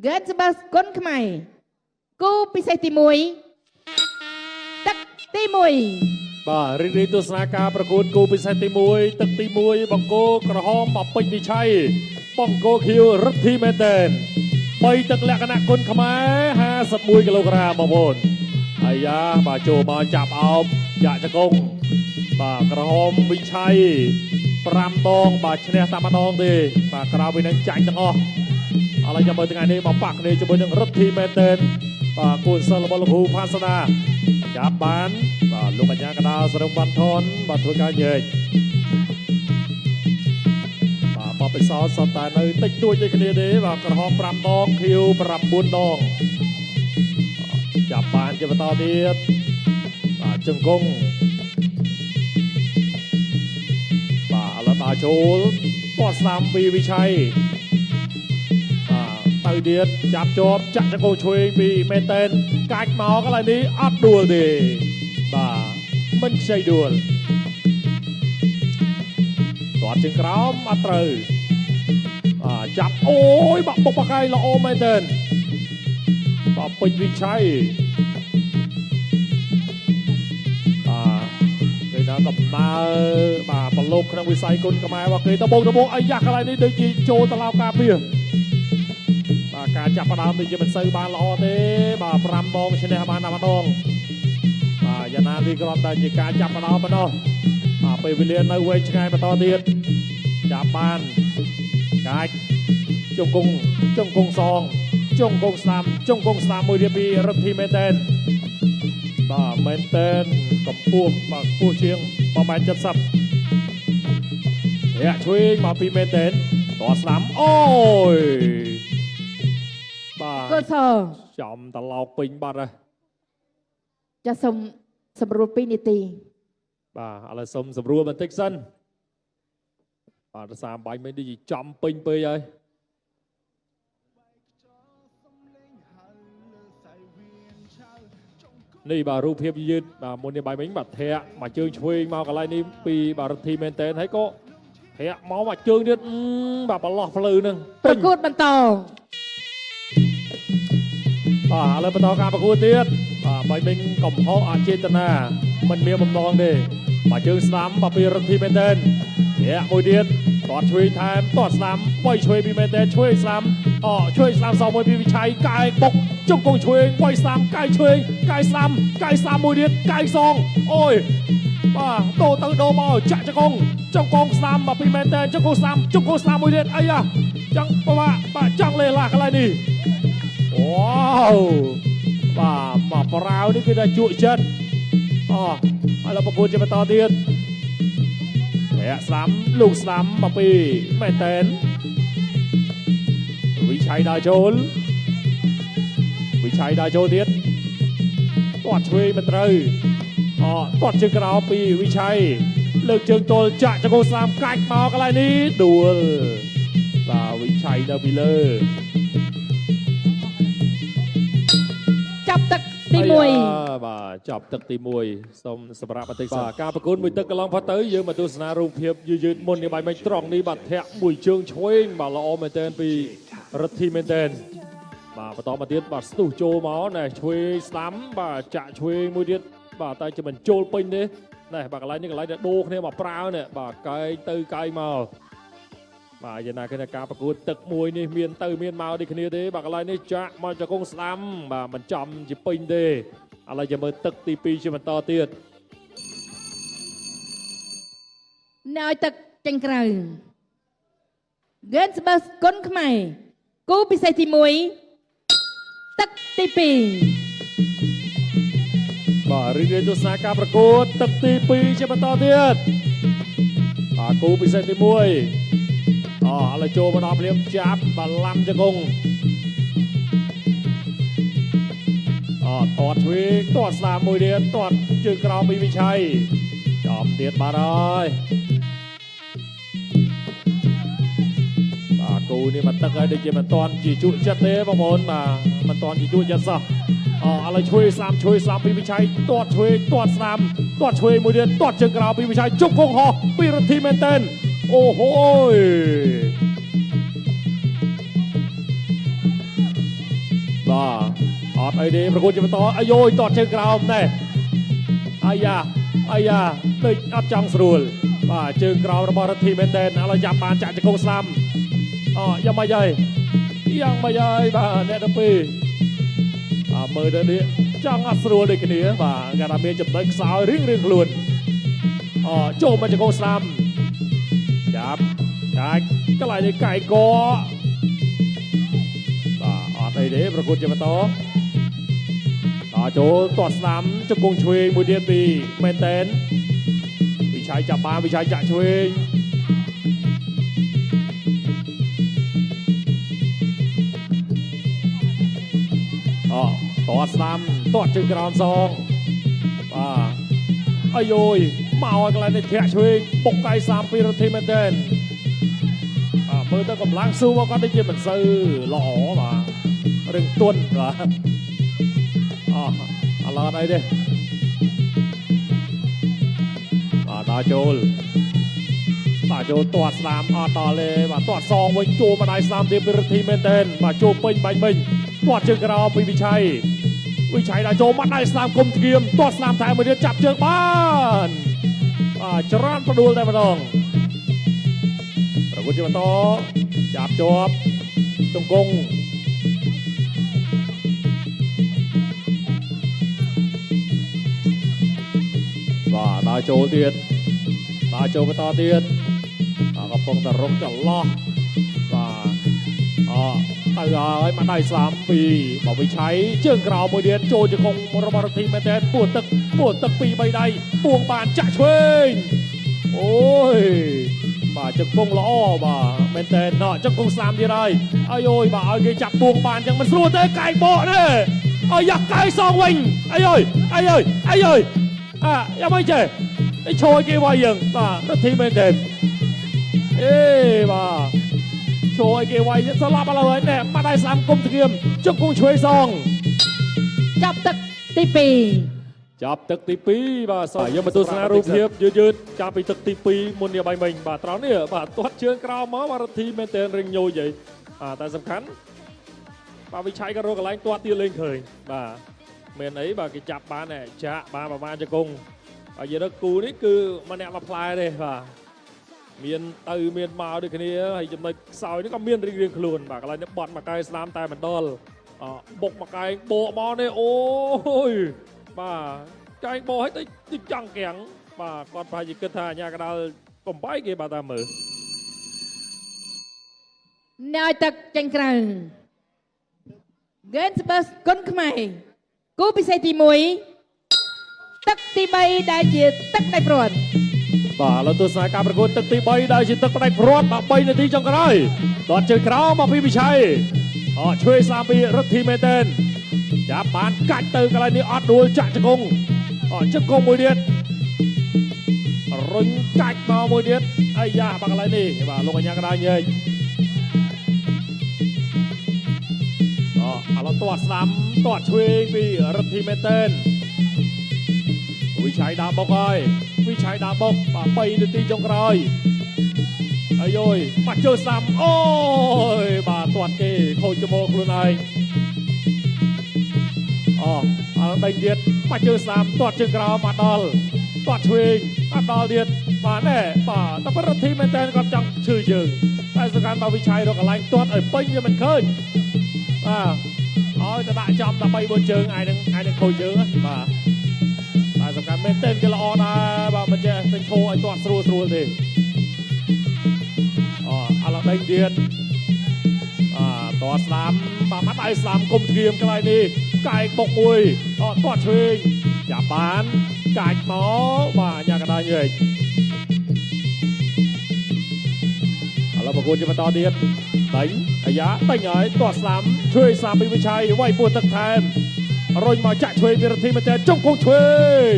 เกิดสบัสก้นขมายกูพิเศษตีมวยตักตีมวย บ่ารีรีตัวสนาการประกวดกูเป็นไซติมวยตึกตีมวยบังโกกระหอมปับปิดิชัยป้องโกคิวรัตทีเมเตนไปตึกแหลกขณะคนขมาย50 กิโลกรัมบางคนไอ้ยาบ่าโจมาจับเอาอยากจะกงบ่ากระหอมวิชัยปรามตองบ่าชนะตามมาตองดีบ่ากราวไปนั่งใจจังอ๋ออะไรจะเปิดงานนี้มาปักนี่จะเปิดหนึ่งรัตทีเมเตนบ่ากุนเซลบอลภูพาสนาจับบานลูกปัญญากระดาสรงบันทอนบัตรทุกการเยินมาไปซ้อมสไตล์ในติดตัวใจกันดีๆกระหองปรำดองคิวปรำบุญดองจับบานจะมาต่อเดียดจึงกงอลตาโชลปอดสามปีวิชัยตือเดียดจับจอบจักจะโกช่วยปีเมเตนกายเมาอะไรนี้อัดดัวดีมันใช่ดัวตอดจึงกล้ามอัดเตอจับโอ้ยบักปกปากไก่ละโอเมเตนปิดวิชัยเคยน้ำตบนาปลกขนมวิสัยกุลกระไมว่าเคยตะบงไอ้ยักษ์อะไรนี่เดินจีโจตะลาวกาเปียการจับปลาตีจะเป็นซื้อบานละอเต้ปรำมองชนะบานนามาดองยานาดีกรอนแต่จีการจับปลาปนอไปวิเลียนในเวชไงมาต่อเดียดจับบานกายจงกงซองจงกงสามมือเดียบีรัตทีเมเตนเมเตนกับผู้เชียงประมาณจัดสับเฮียช่วยมาปีเมเตนต่อสามโอ้ยก็สอจอมตะลาวปิงบัดเลยจะสมรูปปีนิตีอะไรสำรวจมันเท็กซันจะสามใบไม่ได้จอมปิงไปเลยนี่รูปเพียบยืดมนในใบมิ้งบัดเทะมาเชิงช่วยมากับอะไรนี่ปีรัตทีเมเตนให้ก็เทะเมามาเชิงเดือดปลอกพลือนึงประกวดมันต่ออะไรประต่อการประกวดเดียดใบมิงกล่อมเขาอาเจตนามันเมียมุมนองดีมาเจอสนามปปีรัตทีเมเตนเนี่ยมวยเดียดตอดช่วยไทม์ตอดสนามไว้ช่วยปีเมเตนช่วยสนามช่วยสนามสองมวยปีวิชัยกายปกจงกงช่วยไว้สนามกายช่วยกายสนามมวยเดียดกายซองโอ้ยโตตั้งโดมาจะกงจงกงสนามปีเมเตนจงกงสนามมวยเดียดไอ้ยะจังจังเลยลากอะไรนี่ว้าวมาปราวนี่คือได้จุจัดเราประกวดจะมาต่อเดียดแหะสามลูกสามมาปีแม่เต้นวิชัยดาโจลเดียดตอดช่วยมันเตยตอดจึงกระเอาปีวิชัยเลิกจึงโตจะโกสามกัดมาอะไรนี้ดูวิชัยดาบิเลอร์จับตึกตีมวยจับตึกตีมวยสำหรับปฏิบัติการประกวดมวยตึกกำลังพัดเตยยืมมาตัวสนารูปเพียบยืดมนในใบไม้ตรองนี้บัดแทะมวยเชิงช่วยละออเมเตนปีรัตทีเมเตนมาต่อมาเดียดบัดสตูโจมาเนี่ยช่วยสามจะช่วยมวยเดียดแต่จะเป็นโจลปิงเนี่ยอะไรนี่อะไรเนี่ยโดกเนี่ยมาปลาเนี่ยไก่ตือไก่มาอย่างนั้นคือการประกวดตึกมวยนี่เมียนตือเมียนมาดิคเนียดีอะไรนี่จะมันจะกงสลัมมันจำจะปิงดีอะไรจะมาตึกตีปีจะมันต่อเตียดนายตึกจังไกรเกินสบัสก้นขมายกูพิเศษตีมวยตึกตีปีรีเรียนตัวสนาการประกวดตึกตีปีจะมันต่อเตียดกูพิเศษตีมวยอะไรโจมาดอมเลี้ยงจับบอลลัมจะกงตอดช่วยตอดสามมวยเดียดตอดจึงกราวมีวิชัยจอมเดียดมาได้กูนี่มันตั้งใจได้เกี่ยมันตอนจีจุจัดเต้บางคนมันตอนจีจุจัดซะอะไรช่วยสามปีวิชัยตอดช่วยตอดสามตอดช่วยมวยเดียดตอดจึงกราวปีวิชัยจุกคงหอปีรัตทีเมนเตนโอ้โห បាទអត់អីទេប្រកួតជាបន្តអាយយតតជើងក្រោមណែអាយ៉ាដូចអត់ចង់ស្រួលបាទជើងក្រោមរបស់រដ្ឋីមែនតើឥឡូវចាប់បានចាក់ជង្គង់ស្ដាំយ៉ាងម៉េចហើយបាទអ្នកទាំងពីរមើលទៅនេះចង់អត់ស្រួលដូចគ្នាបាទគេថាមានចំណុចខ្សោយរៀងខ្លួនចូលមកជង្គង់ស្ដាំចាប់ចាច់កន្លែងនេះកាយកបាទអត់អីទេប្រកួតជាបន្តចូលទាត់ស្ដាំជង្គង់ឆ្វេងមួយទៀតពីមែនតែនវិชัยចាប់បានវិชัยចាក់ឆ្វេងទាត់ស្ដាំទាត់ជើងក្រោមសងបាទអាយយមកឲ្យកន្លែងនេះធាក់ឆ្វេងបុកកាយ3 2រដ្ឋីមែនតែនមើលទៅកម្លាំងស៊ូមកគាត់ដូចជាមិនសូវល្អបាទរឿងទន់បាទឥឡូវអត់អីទេដល់ចូលទាត់ស្ដាំអត់ដល់ទេបាទទាត់សងវិញចូលមកដៃស្ដាំទៀតពីរដ្ឋីមែនតែនបាទចូលពេញបាញ់មិញទាត់ជើងក្រោមពីវិชัយដល់ចូលមកដៃស្ដាំគុំធ្ងៀមទាត់ស្ដាំថែមមួយទៀតចាប់ជើងបានច្រានផ្ដួលតែម្ដងប្រកួតជាបន្តចាប់ជាប់ជង្គង់បាទដល់ចូលទៀតចូលបន្តទៀតកំពុងតែរងចន្លោះបាទទៅហើយមកដៃស្ដាំពីបវិชัยជើងក្រោមមួយទៀតចូលជង្គង់របស់រដ្ឋីមែនតើពួតទឹកពី3ដៃពួងបានចាក់ឆ្វេងអូយបាទជង្គង់ល្អបាទមែនតើជង្គង់ស្ដាំទៀតហើយអាយយបាទឲ្យគេចាប់ពួងបានចឹងមិនស្រួលទេកាយបកទេយ៉ាកាយសងវិញអាយយយ៉ាងម៉េចចេះឈរគេវាយយើងបាទរដ្ឋីមែនតើបាទឈរគេវាយស្លាប់ឥឡូវហើយណែមកដៃស្ដាំគុំធ្ងៀមជង្គង់ឆ្វេងសងចាប់ទឹកទី2បាទយើងមកទស្សនារូបភាពយឺតចាប់ពីទឹកទី2មុននេះបាយមិញបាទត្រង់នេះបាទទាត់ជើងក្រោមមកបាទរដ្ឋីមែនតើរឹងញយហីតែសំខាន់បាទវិชัยក៏រកកន្លែងទាត់ទៀតលេងឃើញបាទមានអីបាទគេចាប់បានចាក់បានប្រមាណជង្គង់ហើយយើងគូនេះគឺម្នាក់មួយផ្លែទេបាទមានទៅមានមកដូចគ្នាហើយចំណុចខ្សោយនេះក៏មានរៀងខ្លួនបាទកន្លែងនេះបត់មកកាយស្ដាំតែមិនដល់បុកមកកាយបកមកនេះអូយបាទកាយបកឲ្យទៅចង់កាំងបាទគាត់ប្រហែលជាគិតថាអាញាកដាលបំបីគេបាទតាមមើលណែទឹកចេញក្រៅ Games Bus គុនខ្មែរគូពិសេសទី1ទឹកទី3ដែលជាទឹកដៃព្រាត់បាទឥឡូវទស្សនាការប្រកួតទឹកទី3ដែលជាទឹកផ្ដាច់ព្រាត់បាទ3នាទីចុងក្រោយទាត់ជើងក្រោមមកពីវិชัยឆ្វេងស្ដាំពីរដ្ឋីមែនតើចាប់បានកាច់ទៅកន្លែងនេះអត់ដួលចាក់ជង្គង់ជង្គង់មួយទៀតរុញកាច់មកមួយទៀតអាយ៉ាបាទកន្លែងនេះបាទលោកអញ្ញាកដាញែកឥឡូវទាត់ស្ដាំទាត់ឆ្វេងពីរដ្ឋីមែនតើវិชัยដើរបុកហើយវិชัยដើរបុកបាទ3នាទីចុងក្រោយអាយយបាត់ជើងស្ដាំអូយបាទទាត់គេខូចច្មោះខ្លួនឯងឥឡូវដេញទៀតបាច់ជើងស្ដាំទាត់ជើងក្រោមអត់ដល់ទាត់ឆ្វេងអត់ដល់ទៀតបាទណែបាទតែប្រតិមែនតើគាត់ចង់ឈឺជើងតែសកម្មរបស់វិชัยរកកន្លែងទាត់ឲ្យពេញវាមិនឃើញបាទឲ្យទៅដាក់ចំ13 4ជើងឯនឹងខូចជើងបាទតែសំខាន់មែនតើគេល្អណាស់បាទមិនចេះទៅឈោឲ្យទាត់ស្រួលទេឥឡូវដេញទៀតទាត់ស្ដាំបាទមកដៃស្ដាំគុំធ្ងៀមកន្លែងនេះកាយបុកមួយទាត់ឆ្វេងចាប់បានកាច់មកបាទញ៉ាកដាញែកឥឡូវប្រកួតជាបន្តទៀតដេញអាយ៉ាដេញហើយទាត់ស្ដាំឆ្វេងស្ដាំពីវិชัยវាយពោះទឹកថែមរុញមកចាក់ឆ្វេងពីរដ្ឋីមែនតើជង្គង់ឆ្វេង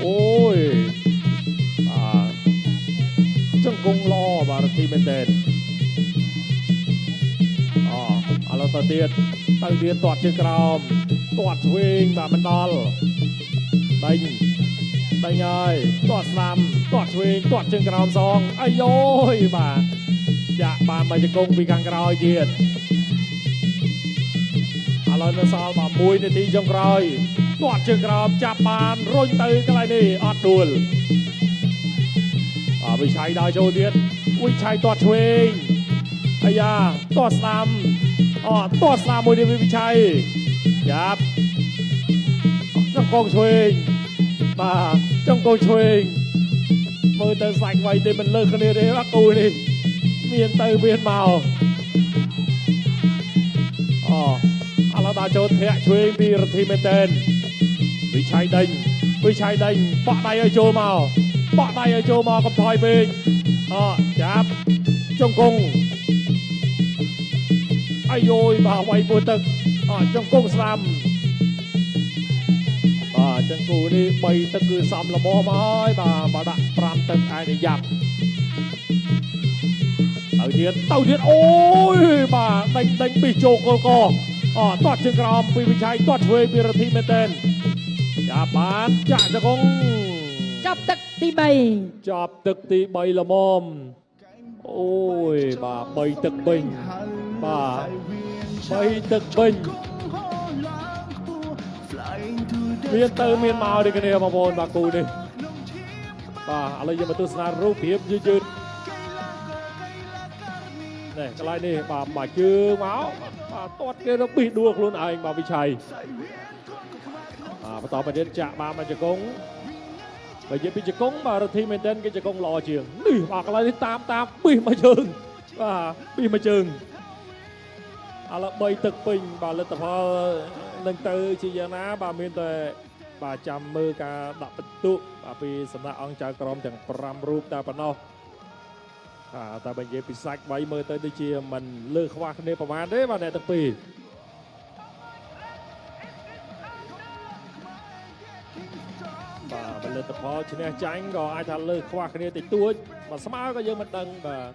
អូយជង្គង់ល្អបាទរដ្ឋីមែនតើឥឡូវទៅទៀតទាត់ជើងក្រោមទាត់ឆ្វេងបាទមិនដល់ដេញហើយទាត់ស្ដាំទាត់ឆ្វេងទាត់ជើងក្រោមសងអាយយបាទចាក់បានមកជង្គង់ពីខាងក្រោយទៀត ឥឡូវនៅសល់មក1នាទីចុងក្រោយទាត់ជើងក្រោមចាប់បានរុញទៅកន្លែងនេះអត់ដួលវិឆ័យដើរចូលទៀតវិឆ័យទាត់ឆ្វេងអាយ៉ាទាត់ស្ដាំទាត់ស្ដាំមួយទៀតវិឆ័យចាប់ចង្គង់ឆ្វេងបាទចង្គង់ឆ្វេងមើលទៅសាច់ໄວទេមិនលើគ្នាទេអាគូនេះមានទៅមានមកឥឡូវដល់ចូលធាក់ឆ្វេងពីរដ្ឋីមែនតើវិឆ័យដេញបក់ដៃឲ្យចូលមកកុំថយពេកចាប់ចង្គង់អាយយបាទវាយពួរទឹកចង្គង់ស្ដាំចង្គង់នេះ3ទឹកគឺសំល្មមហើយបាទដាក់5ទឹកឯនេះយ៉ាប់ទៅទៀតអូយបាទដេញពីជោគកទាត់ជើងក្រោមពីវិឆ័យទាត់ឆ្វេងពីរដ្ឋីមែនតើចាប់បានចាក់ចង្គង់ចាប់ទឹកទី3ល្មមអូយបាទ3ទឹកបិញបាទ3ទឹកបិញមានទៅមានមកដូចគ្នាបងប្អូនបាទគូនេះបាទឥឡូវយើងមកទស្សនារូបភាពយឺតនេះកន្លែងនេះបាទជើងមកទាត់គេទៅប៊ីដួលខ្លួនឯងបាទវិឆ័យបន្តមកទៀតចាក់បានមកជង្គង់បើនិយាយពីជង្គង់បាទរដ្ឋីមែនតើគេជង្គង់ល្អជាងនេះបាទកន្លែងនេះតាមប៊ីមកជើងប៊ីមកជើងឥឡូវ3ទឹកពេញបាទលទ្ធផលនឹងទៅជាយ៉ាងណាបាទមានតែបាទចាំមើលការដាក់បន្ទុកពីសំណាក់អង្គចៅក្រមទាំង5រូបតែប៉ុណ្ណោះតែបើនិយាយពីសាច់3មើលទៅដូចជាមិនលើខ្វះគ្នាប្រហែលទេបាទអ្នកទាំងពីរផលិតផលឈ្នះចាញ់ក៏អាចថាលើខ្វះគ្នាតិចតួចបើស្មើក៏យើងមិនដឹងបាទ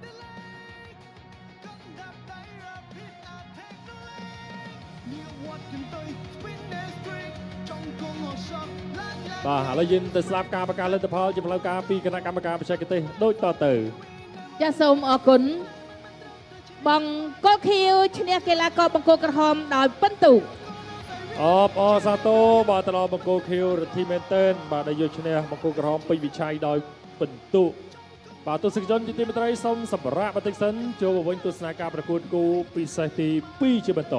ឥឡូវយើងទៅស្ដាប់ការប្រកាសលទ្ធផលជាផ្លូវការពីគណៈកម្មការបច្ចេកទេសដូចតទៅចាសសូមអរគុណបង្គោលខៀវឈ្នះកីឡាករបង្គោលក្រហមដោយពិន្ទុអសាទរបាទទៅដល់បង្គោលខៀវរដ្ឋីមែនតើបាទដែលយកឈ្នះបង្គោលក្រហមពេញវិឆ័យដោយពិន្ទុបាទទស្សនិកជនជាទីមេត្រីសូមសម្រាប់បន្តិចសិនចូលមកវិញទស្សនាការប្រកួតគូពិសេសទី2ជាបន្ត